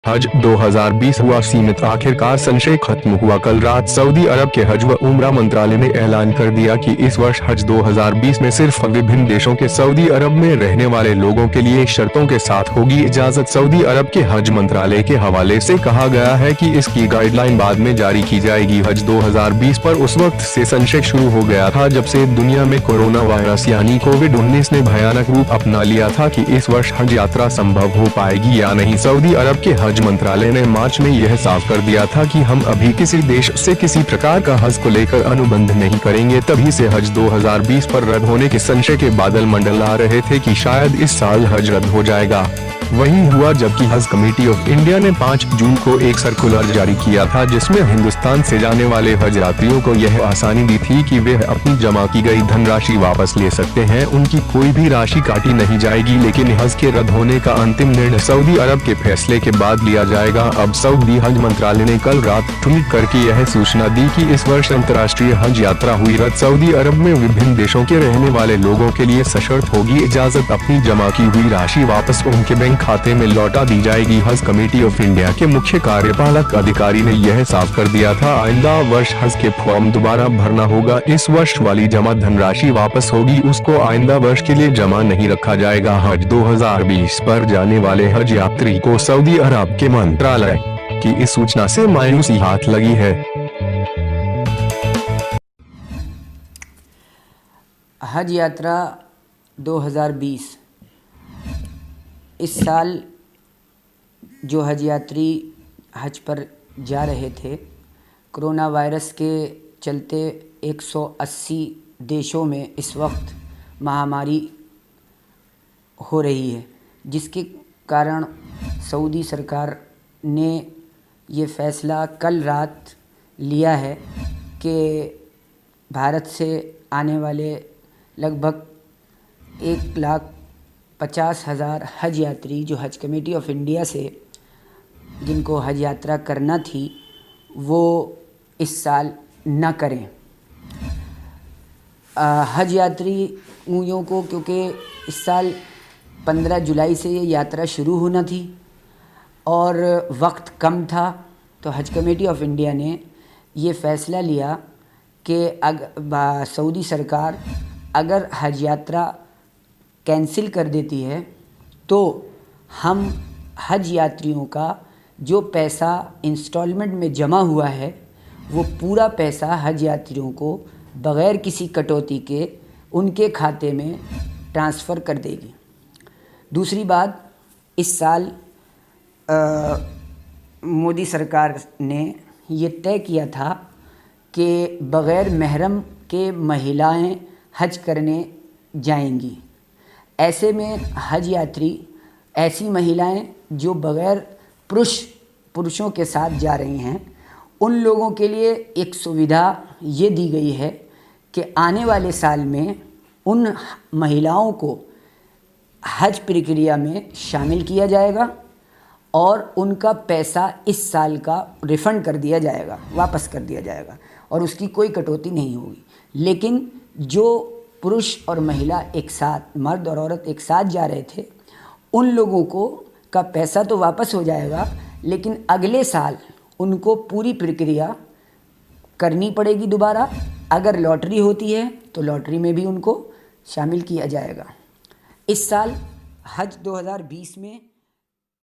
हज 2020 हुआ सीमित, आखिरकार संशय खत्म हुआ। कल रात सऊदी अरब के हज व उम्रा मंत्रालय ने ऐलान कर दिया कि इस वर्ष हज 2020 में सिर्फ विभिन्न देशों के सऊदी अरब में रहने वाले लोगों के लिए शर्तों के साथ होगी इजाजत। सऊदी अरब के हज मंत्रालय के हवाले से कहा गया है कि इसकी गाइडलाइन बाद में जारी की जाएगी। हज 2020 पर उस वक्त से संशय शुरू हो गया था जब से दुनिया में कोरोना वायरस यानी कोविड-19 ने भयानक रूप अपना लिया था कि इस वर्ष हज यात्रा संभव हो पाएगी या नहीं। सऊदी अरब के हज मंत्रालय ने मार्च में यह साफ कर दिया था कि हम अभी किसी देश से किसी प्रकार का हज को लेकर अनुबंध नहीं करेंगे। तभी से हज 2020 पर रद्द होने के संशय के बादल मंडरा रहे थे कि शायद इस साल हज रद्द हो जाएगा। वही हुआ जबकि हज कमेटी ऑफ इंडिया ने 5 जून को एक सर्कुलर जारी किया था जिसमें हिंदुस्तान से जाने वाले हज यात्रियों को यह आसानी दी थी कि वे अपनी जमा की गई धनराशि वापस ले सकते हैं, उनकी कोई भी राशि काटी नहीं जाएगी। लेकिन हज के रद्द होने का अंतिम निर्णय सऊदी अरब के फैसले के बाद लिया जाएगा। अब सऊदी हज मंत्रालय ने कल रात ट्वीट करके यह सूचना दी कि इस वर्ष अंतर्राष्ट्रीय हज यात्रा हुई रद्द। सऊदी अरब में विभिन्न देशों के रहने वाले लोगों के लिए सशर्त होगी इजाजत, अपनी जमा की हुई राशि वापस उनके बैंक खाते में लौटा दी जाएगी। हज कमेटी ऑफ इंडिया के मुख्य कार्यपालक अधिकारी ने यह साफ कर दिया था आइंदा वर्ष हज के फॉर्म दोबारा भरना होगा। इस वर्ष वाली जमा धनराशि वापस होगी, उसको आइंदा वर्ष के लिए जमा नहीं रखा जाएगा। हज 2020 पर जाने वाले हज यात्री को सऊदी अरब के मंत्रालय की इस सूचना से मायूसी हाथ लगी है। हज यात्रा 2020 इस साल जो हज यात्री हज पर जा रहे थे, कोरोना वायरस के चलते 180 देशों में इस वक्त महामारी हो रही है, जिसके कारण सऊदी सरकार ने ये फ़ैसला कल रात लिया है कि भारत से आने वाले लगभग 1,50,000 हज यात्री जो हज कमेटी ऑफ इंडिया से जिनको हज यात्रा करना थी वो इस साल न करें। हज यात्रियों को क्योंकि इस साल 15 जुलाई से ये यात्रा शुरू होना थी और वक्त कम था, तो हज कमेटी ऑफ इंडिया ने ये फ़ैसला लिया कि सऊदी सरकार अगर हज यात्रा कैंसिल कर देती है तो हम हज यात्रियों का जो पैसा इंस्टॉलमेंट में जमा हुआ है वो पूरा पैसा हज यात्रियों को बग़ैर किसी कटौती के उनके खाते में ट्रांसफ़र कर देगी। दूसरी बात, इस साल मोदी सरकार ने ये तय किया था कि बग़ैर महरम के महिलाएं हज करने जाएंगी। ऐसे में हज यात्री ऐसी महिलाएं जो बग़ैर पुरुषों के साथ जा रही हैं, उन लोगों के लिए एक सुविधा ये दी गई है कि आने वाले साल में उन महिलाओं को हज प्रक्रिया में शामिल किया जाएगा और उनका पैसा इस साल का रिफ़ंड कर दिया जाएगा, वापस कर दिया जाएगा और उसकी कोई कटौती नहीं होगी। लेकिन जो पुरुष और महिला एक साथ, मर्द और औरत एक साथ जा रहे थे, उन लोगों को का पैसा तो वापस हो जाएगा, लेकिन अगले साल उनको पूरी प्रक्रिया करनी पड़ेगी दोबारा। अगर लॉटरी होती है तो लॉटरी में भी उनको शामिल किया जाएगा। इस साल हज 2020 में